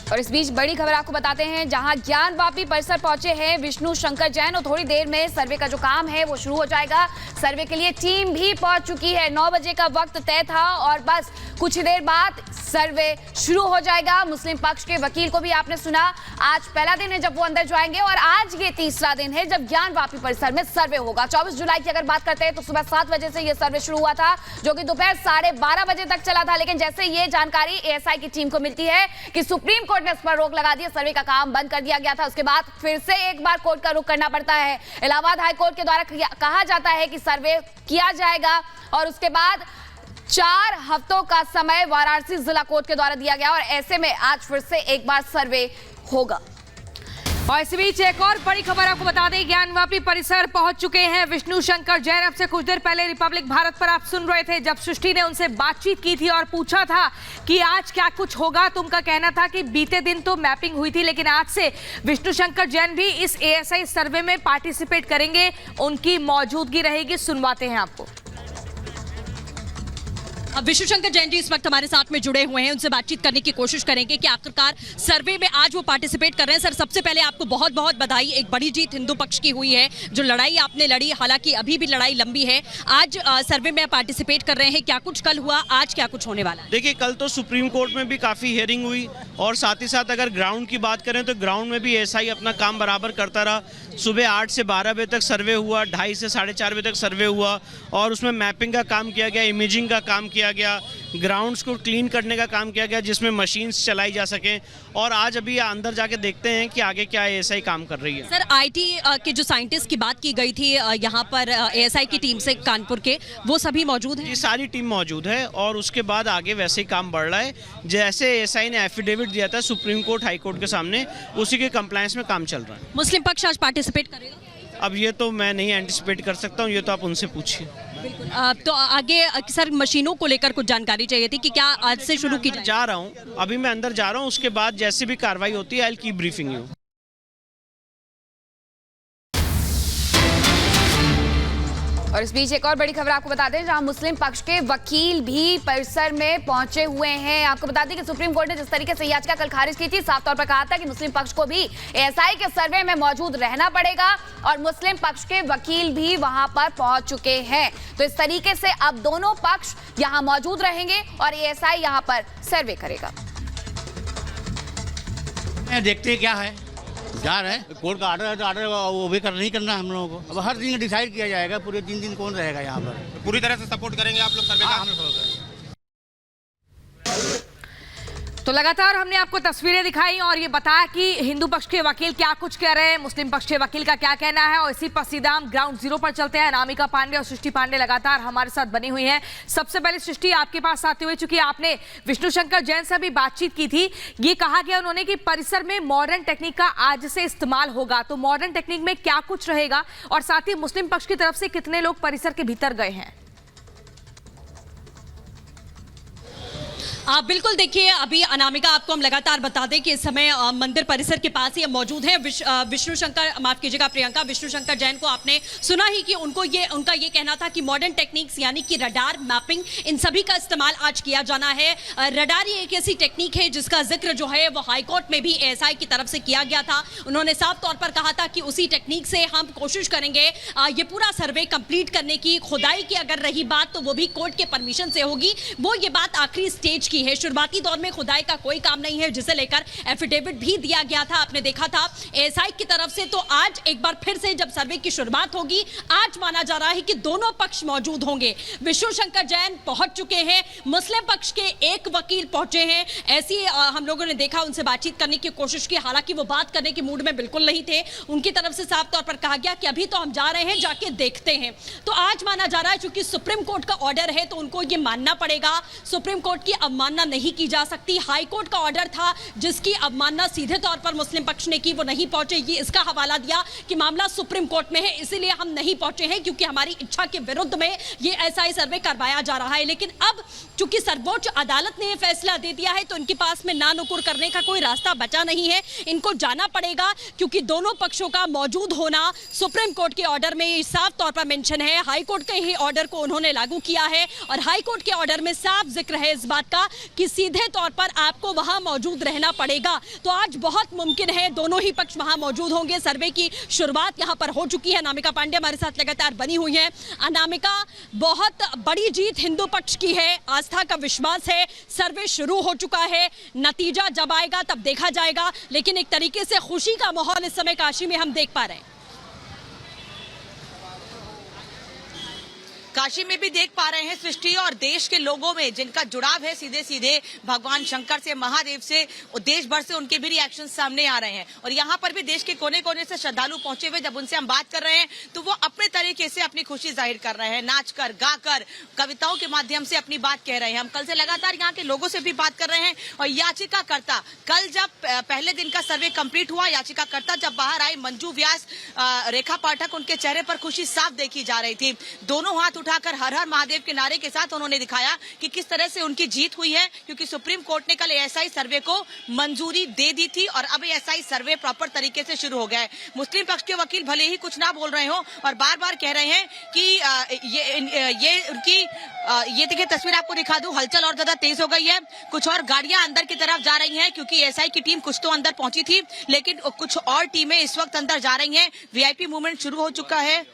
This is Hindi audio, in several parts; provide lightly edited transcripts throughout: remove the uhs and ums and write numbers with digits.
और इस बीच बड़ी खबर आपको बताते हैं, जहां ज्ञानवापी परिसर पहुंचे हैं विष्णु शंकर जैन और थोड़ी देर में सर्वे का जो काम है वो शुरू हो जाएगा। सर्वे के लिए टीम भी पहुंच चुकी है। 9 बजे का वक्त तय था और बस कुछ ही देर बाद सर्वे शुरू हो जाएगा। मुस्लिम पक्ष के वकील को भी आपने सुना, आज पहला दिन है जब वो अंदर जाएंगे और आज ये तीसरा दिन है जब ज्ञानवापी परिसर में सर्वे होगा। 24 जुलाई की अगर बात करते हैं तो सुबह 7 बजे से ये सर्वे शुरू हुआ था, जो कि दोपहर 12:30 बजे तक चला था। लेकिन जैसे ये जानकारी एएसआई की टीम को मिलती है कि सुप्रीम कोर्ट ने इस पर रोक लगा दी, सर्वे का काम बंद कर दिया गया था, उसके बाद फिर से एक बार कोर्ट का रुख करना पड़ता है। इलाहाबाद हाई कोर्ट के द्वारा कहा जाता है कि सर्वे किया जाएगा और उसके बाद 4 हफ्तों का समय वाराणसी जिला कोर्ट के द्वारा दिया गया और ऐसे में आज फिर से एक बार सर्वे होगा। और इस बीच एक और बड़ी खबर आपको बता दें, ज्ञानवापी परिसर पहुंच चुके हैं विष्णु शंकर जैन। अब से कुछ देर पहले रिपब्लिक भारत पर आप सुन रहे थे, जब सृष्टि ने उनसे बातचीत की थी और पूछा था कि आज क्या कुछ होगा, तो उनका कहना था कि बीते दिन तो मैपिंग हुई थी, लेकिन आज से विष्णु शंकर जैन भी इस एएसआई सर्वे में पार्टिसिपेट करेंगे, उनकी मौजूदगी रहेगी। सुनवाते हैं आपको। विष्णु शंकर जैन जी इस वक्त हमारे साथ में जुड़े हुए हैं, उनसे बातचीत करने की कोशिश करेंगे कि आखिरकार सर्वे में आज वो पार्टिसिपेट कर रहे हैं। सर, सबसे पहले आपको बहुत बहुत बधाई, एक बड़ी जीत हिंदू पक्ष की हुई है। जो लड़ाई आपने लड़ी, हालांकि अभी भी लड़ाई लंबी है, आज सर्वे में पार्टिसिपेट कर रहे हैं। क्या कुछ कल हुआ, आज क्या कुछ होने वाला है? देखिए, कल तो सुप्रीम कोर्ट में भी काफ़ी हियरिंग हुई और साथ ही साथ अगर ग्राउंड की बात करें तो ग्राउंड में भी एएसआई अपना काम बराबर करता रहा। सुबह 8 से 12 बजे तक सर्वे हुआ, 2:30 से 4:30 बजे तक सर्वे हुआ और उसमें मैपिंग का काम किया गया, इमेजिंग का काम किया गया, ग्राउंड्स को क्लीन करने का काम किया गया जिसमें मशीन्स चलाई जा सकें। और आज अभी अंदर जाके देखते हैं कि आगे क्या एएसआई काम कर रही है। सर, आईटी के जो साइंटिस्ट की बात की गई थी यहाँ पर एएसआई की टीम से कानपुर के, वो सभी मौजूद हैं? जी, सारी टीम मौजूद है और उसके बाद आगे वैसे ही काम बढ़ रहा है। जैसे एएसआई ने एफिडेविट दिया था सुप्रीम कोर्ट हाई कोर्ट के सामने, उसी के कंप्लायंस में काम चल रहा है। मुस्लिम पक्ष आज पार्टिसिपेट करेगा? अब ये तो मैं नहीं एंटिसिपेट कर सकता हूँ, ये तो आप उनसे पूछिए। तो आगे सर मशीनों को लेकर कुछ जानकारी चाहिए थी कि क्या आज से शुरू की जा रहा हूँ, अभी मैं अंदर जा रहा हूँ, उसके बाद जैसे भी कार्रवाई होती है I will keep briefing you. और इस बीच एक और बड़ी खबर आपको बता दें, जहां मुस्लिम पक्ष के वकील भी परिसर में पहुंचे हुए हैं। आपको बता दें कि सुप्रीम कोर्ट ने जिस तरीके से याचिका कल खारिज की थी, साफ तौर पर कहा था कि मुस्लिम पक्ष को भी एएसआई के सर्वे में मौजूद रहना पड़ेगा और मुस्लिम पक्ष के वकील भी वहां पर पहुंच चुके हैं। तो इस तरीके से अब दोनों पक्ष यहां मौजूद रहेंगे और एएसआई यहां पर सर्वे करेगा। देखते हैं क्या है, जा रहे हैं। कोर्ट का ऑर्डर है तो ऑर्डर वो भी नहीं करना है हम लोगों को। अब हर दिन डिसाइड किया जाएगा, पूरे 3 दिन कौन रहेगा यहाँ पर। पूरी तरह से सपोर्ट करेंगे आप लोग सर्वे का? तो लगातार हमने आपको तस्वीरें दिखाई और ये बताया कि हिंदू पक्ष के वकील क्या कुछ कह रहे हैं, मुस्लिम पक्ष के वकील का क्या कहना है। और इसी पर सीधा हम ग्राउंड जीरो पर चलते हैं। अनामिका पांडे और सृष्टि पांडे लगातार हमारे साथ बनी हुई हैं। सबसे पहले सृष्टि, आपके पास आते हुए, चूंकि आपने विष्णु शंकर जैन से भी बातचीत की थी, ये कहा गया उन्होंने कि परिसर में मॉडर्न टेक्निक का आज से इस्तेमाल होगा, तो मॉडर्न टेक्निक में क्या कुछ रहेगा और साथ ही मुस्लिम पक्ष की तरफ से कितने लोग परिसर के भीतर गए हैं? बिल्कुल, देखिए अभी अनामिका आपको हम लगातार बता दें कि इस समय मंदिर परिसर के पास ही मौजूद हैं विष्णु शंकर, माफ कीजिएगा प्रियंका, विष्णु शंकर जैन को आपने सुना ही कि उनका ये कहना था कि मॉडर्न टेक्निक्स यानी कि रडार, मैपिंग, इन सभी का इस्तेमाल आज किया जाना है। रडार ये एक ऐसी टेक्निक है जिसका जिक्र जो है वो हाईकोर्ट में भी एएसआई की तरफ से किया गया था। उन्होंने साफ तौर पर कहा था कि उसी टेक्निक से हम कोशिश करेंगे ये पूरा सर्वे कंप्लीट करने की। खुदाई की अगर रही बात तो वो भी कोर्ट के परमिशन से होगी। वो ये बात आखिरी स्टेज की है, शुरुआती दौर में खुदाई का कोई काम नहीं है, जिसे लेकर एफिडेविट भी दिया गया था, आपने देखा था एएसआई की तरफ से। तो आज एक बार फिर से जब सर्वे की शुरुआत होगी, आज माना जा रहा है कि दोनों पक्ष मौजूद होंगे। विष्णु शंकर जैन पहुंच चुके हैं, मुस्लिम पक्ष के एक वकील पहुंचे हैं। ऐसी हम लोगों ने देखा, उनसे बातचीत करने की कोशिश की, हालांकि वो बात करने के मूड में बिल्कुल नहीं थे। उनकी तरफ से साफ तौर पर कहा गया कि अभी तो हम जा रहे हैं, जाके देखते हैं। तो आज माना जा रहा है चूंकि सुप्रीम कोर्ट का ऑर्डर है तो उनको ये मानना पड़ेगा। सुप्रीम कोर्ट की अवमानना नहीं की जा सकती। हाई कोर्ट का ऑर्डर था जिसकी अवमानना सीधे तौर पर मुस्लिम पक्ष ने की, वो नहीं पहुंचे। ये इसका हवाला दिया कि मामला सुप्रीम कोर्ट में है, इसीलिए हम नहीं पहुंचे हैं, क्योंकि हमारी इच्छा के विरुद्ध में ये एएसआई सर्वे करवाया जा रहा है। लेकिन अब चूंकि सर्वोच्च अदालत ने यह फैसला दे दिया है तो इनके पास में ना नुकुर करने का कोई रास्ता बचा नहीं है, इनको जाना पड़ेगा, क्योंकि दोनों पक्षों का मौजूद होना सुप्रीम कोर्ट के ऑर्डर में साफ तौर पर मेंशन है। हाई कोर्ट के ही ऑर्डर को उन्होंने लागू किया है और हाई कोर्ट के ऑर्डर में साफ जिक्र है इस बात का कि सीधे तौर पर आपको वहां मौजूद रहना पड़ेगा। तो आज बहुत मुमकिन है दोनों ही पक्ष वहां मौजूद होंगे। सर्वे की शुरुआत यहां पर हो चुकी है। अनामिका पांडे हमारे साथ लगातार बनी हुई है। अनामिका, बहुत बड़ी जीत हिंदू पक्ष की है, आस्था का विश्वास है, सर्वे शुरू हो चुका है, नतीजा जब आएगा तब देखा जाएगा, लेकिन एक तरीके से खुशी का माहौल इस समय काशी में हम देख पा रहे हैं। काशी में भी देख पा रहे हैं सृष्टि, और देश के लोगों में जिनका जुड़ाव है सीधे सीधे भगवान शंकर से, महादेव से, देश भर से उनके भी रिएक्शन सामने आ रहे हैं। और यहाँ पर भी देश के कोने कोने से श्रद्धालु पहुंचे हुए, जब उनसे हम बात कर रहे हैं तो वो अपने तरीके से अपनी खुशी जाहिर कर रहे हैं, नाच कर, गाकर, कविताओं के माध्यम से अपनी बात कह रहे हैं। हम कल से लगातार यहाँ के लोगों से भी बात कर रहे हैं। और याचिकाकर्ता, कल जब पहले दिन का सर्वे कंप्लीट हुआ, याचिकाकर्ता जब बाहर आए, मंजू व्यास, रेखा पाठक, उनके चेहरे पर खुशी साफ देखी जा रही थी। दोनों हाथ उठाकर हर हर महादेव के नारे के साथ उन्होंने दिखाया कि किस तरह से उनकी जीत हुई है, क्योंकि सुप्रीम कोर्ट ने कल एएसआई सर्वे को मंजूरी दे दी थी और अब एएसआई सर्वे प्रॉपर तरीके से शुरू हो गया है। मुस्लिम पक्ष के वकील भले ही कुछ ना बोल रहे हो और बार बार कह रहे हैं कि ये देखिए तस्वीर आपको दिखा दूं, हलचल और ज्यादा तेज हो गई है। कुछ और गाड़ियां अंदर की तरफ जा रही हैं, क्योंकि एएसआई की टीम कुछ तो अंदर पहुंची थी, लेकिन कुछ और टीमें इस वक्त अंदर जा रही हैं। वीआईपी मूवमेंट शुरू हो चुका है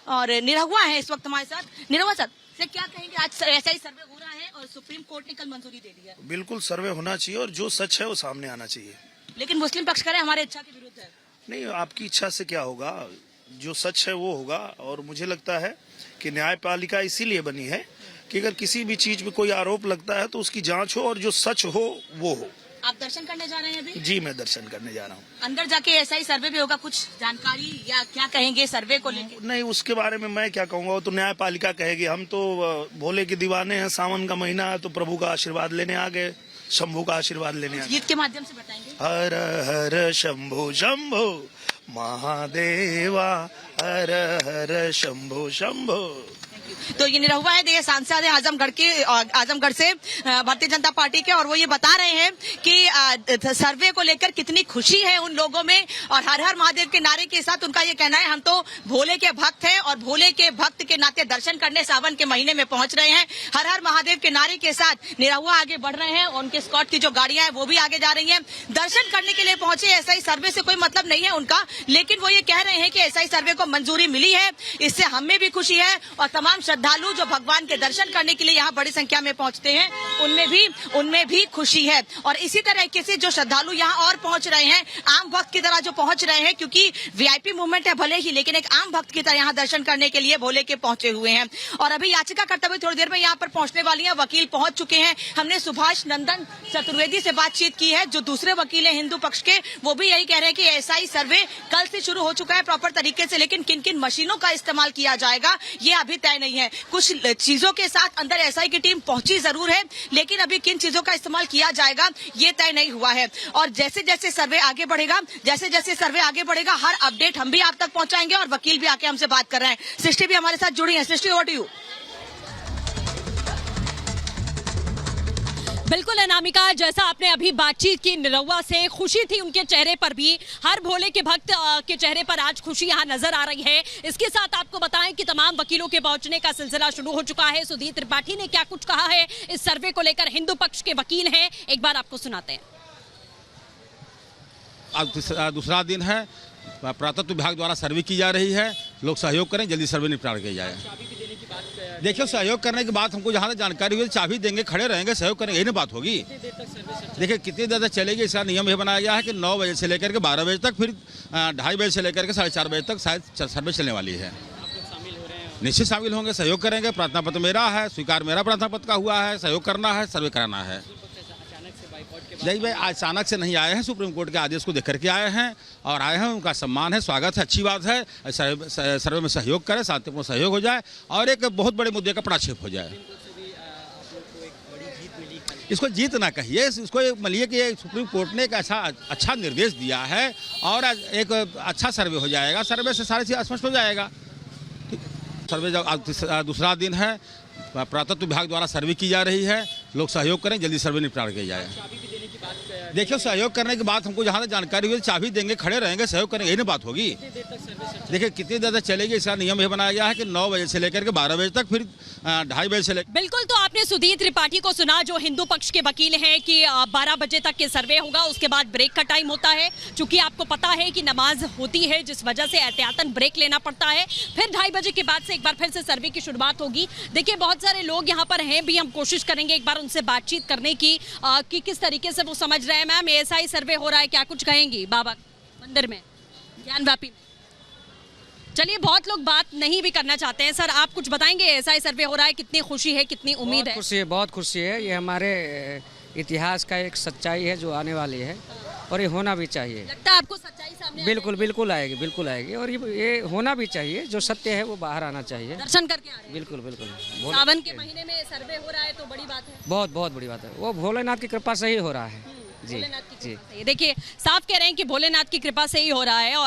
और निरहुआ है इस वक्त हमारे साथ। निरहुआ सर, क्या कहेंगे, आज ऐसा ही सर्वे हो रहा है और सुप्रीम कोर्ट ने कल मंजूरी दे दी है। बिल्कुल सर्वे होना चाहिए और जो सच है वो सामने आना चाहिए। लेकिन मुस्लिम पक्ष कह रहे हैं हमारे इच्छा के विरुद्ध है। नहीं, आपकी इच्छा से क्या होगा, जो सच है वो होगा। और मुझे लगता है कि न्यायपालिका इसीलिए बनी है कि अगर किसी भी चीज में कोई आरोप लगता है तो उसकी जांच हो और जो सच हो वो हो। आप दर्शन करने जा रहे हैं अभी? जी, मैं दर्शन करने जा रहा हूँ। अंदर जाके ऐसा ही सर्वे भी होगा, कुछ जानकारी या क्या कहेंगे सर्वे को लेकर? नहीं, उसके बारे में मैं क्या कहूँगा, वो तो न्यायपालिका कहेगी। हम तो भोले के दीवाने हैं, सावन का महीना है तो प्रभु का आशीर्वाद लेने आ गए, शंभू का आशीर्वाद लेने आ गए। गीत के माध्यम से बताएंगे। हर हर शंभो शंभो महादेवा, हर हर शंभो शंभो। तो ये निरहुआ है, ये सांसद है आजमगढ़ से भारतीय जनता पार्टी के, और वो ये बता रहे हैं कि सर्वे को लेकर कितनी खुशी है उन लोगों में। और हर हर महादेव के नारे के साथ उनका ये कहना है, हम तो भोले के भक्त हैं और भोले के भक्त के नाते दर्शन करने सावन के महीने में पहुंच रहे हैं। हर हर महादेव के नारे के साथ निरहुआ आगे बढ़ रहे हैं, उनके स्कॉट की जो गाड़ियां हैं वो भी आगे जा रही हैं। दर्शन करने के लिए पहुंचे, ऐसा ही सर्वे से कोई मतलब नहीं है उनका, लेकिन वो ये कह रहे हैं कि ऐसा ही सर्वे को मंजूरी मिली है, इससे हमें भी खुशी है। और तमाम श्रद्धालु जो भगवान के दर्शन करने के लिए यहाँ बड़ी संख्या में पहुंचते हैं, उनमें भी खुशी है। और इसी तरीके से जो श्रद्धालु यहाँ और पहुंच रहे हैं, आम भक्त की तरह जो पहुंच रहे हैं, क्योंकि वीआईपी मूवमेंट है भले ही, लेकिन एक आम भक्त की तरह यहाँ दर्शन करने के लिए भोले के पहुंचे हुए हैं। और अभी याचिका करते हुए थोड़ी देर में यहाँ पर पहुंचने वाली है, वकील पहुंच चुके हैं। हमने सुभाष नंदन चतुर्वेदी से बातचीत की है, जो दूसरे वकील है हिंदू पक्ष के, वो भी यही कह रहे हैं कि एएसआई सर्वे कल से शुरू हो चुका है प्रॉपर तरीके से, लेकिन किन किन मशीनों का इस्तेमाल किया जाएगा ये अभी तय नहीं है। कुछ चीजों के साथ अंदर एएसआई की टीम पहुंची जरूर है, लेकिन अभी किन चीजों का इस्तेमाल किया जाएगा ये तय नहीं हुआ है। और जैसे जैसे सर्वे आगे बढ़ेगा, हर अपडेट हम भी आप तक पहुंचाएंगे और वकील भी आके हमसे बात कर रहे हैं। सृष्टि भी हमारे साथ जुड़ी है। सृष्टि, ओवर टू यू। बिल्कुल अनामिका, जैसा आपने अभी बातचीत की निरहुआ से, खुशी थी उनके चेहरे पर भी, हर भोले के भक्त के चेहरे पर आज खुशी यहाँ नजर आ रही है। इसके साथ आपको बताएं कि तमाम वकीलों के पहुंचने का सिलसिला शुरू हो चुका है। सुधीर त्रिपाठी ने क्या कुछ कहा है इस सर्वे को लेकर, हिंदू पक्ष के वकील हैं, एक बार आपको सुनाते हैं। आज दूसरा दिन है, पुरातत्व विभाग द्वारा सर्वे की जा रही है। लोग सहयोग करें, जल्दी सर्वे निपटान किया जाए। देखिए, सहयोग करने के बाद हमको जहाँ तक जानकारी हुई, चाबी देंगे, खड़े रहेंगे, सहयोग करेंगे, यही ना बात होगी। देखिए, कितनी देर तक चलेगी, इसका नियम यह बनाया गया है कि 9 बजे से लेकर के 12 बजे तक, फिर 2:30 बजे से लेकर के 4:30 बजे तक शायद सर्वे चलने वाली है। निश्चित शामिल होंगे, सहयोग करेंगे। प्रार्थना पत्र मेरा है, स्वीकार मेरा प्रार्थना पत्र का हुआ है, सहयोग करना है, सर्वे कराना है। नहीं भाई, अचानक से नहीं आए हैं, सुप्रीम कोर्ट के आदेश को देख करके आए हैं और आए हैं, उनका सम्मान है, स्वागत है, अच्छी बात है। सर्वे में सहयोग करें, शांतिपूर्ण सहयोग हो जाए और एक बहुत बड़े मुद्दे का पटाक्षेप हो जाए। इसको जीत ना कहिए, इसको मानिए कि सुप्रीम कोर्ट ने एक अच्छा निर्देश दिया है और एक अच्छा सर्वे हो जाएगा। सर्वे से सारी चीज़ स्पष्ट हो जाएगा। सर्वे जब दूसरा दिन है, पुरातत्व विभाग द्वारा सर्वे की जा रही है। लोग सहयोग करें, जल्दी सर्वे निपटारा किया जाए। देखिए, सहयोग करने के बाद हमको जहाँ तक जानकारी हुई, चाबी देंगे, खड़े रहेंगे, सहयोग करेंगे, यही ना बात होगी। देखिए कितनी देर तक चलेगी, इसका नियम यह बनाया गया है कि 9 बजे से लेकर के 12 बजे तक, फिर 2:30 बजे से लेकर। बिल्कुल, तो आपने सुधीर त्रिपाठी को सुना जो हिंदू पक्ष के वकील हैं कि 12 बजे तक के सर्वे होगा, उसके बाद ब्रेक का टाइम होता है। चूंकि आपको पता है कि नमाज होती है, जिस वजह से एहतियातन ब्रेक लेना पड़ता है। फिर 2:30 बजे के बाद से एक बार फिर से सर्वे की शुरुआत होगी। देखिए बहुत सारे लोग यहाँ पर हैं भी, हम कोशिश करेंगे एक बार उनसे बातचीत करने की कि किस तरीके से वो समझ रहे हैं। मैम, ऐसा सर्वे हो रहा है, क्या कुछ कहेंगी बाबा मंदिर में, ज्ञानवापी में? चलिए, बहुत लोग बात नहीं भी करना चाहते हैं। सर, आप कुछ बताएंगे, ऐसा ही सर्वे हो रहा है, कितनी खुशी है, कितनी उम्मीद है? खुशी है, बहुत खुशी है। ये हमारे इतिहास का एक सच्चाई है जो आने वाली है, और ये होना भी चाहिए। लगता है आपको सच्चाई सामने बिल्कुल बिल्कुल आएगी, बिल्कुल आएगी, और ये होना भी चाहिए। जो सत्य है वो बाहर आना चाहिए। दर्शन करके आ रहे हैं? बिल्कुल बिल्कुल। सावन के महीने में सर्वे हो रहा है तो बड़ी बात है। बहुत बहुत बड़ी बात है, वो भोलेनाथ की कृपा से ही हो रहा है। जी भोलेनाथ की जी। कृपा से। देखिए, साफ कह रहे हैं कि भोलेनाथ की कृपा से ही हो रहा है। और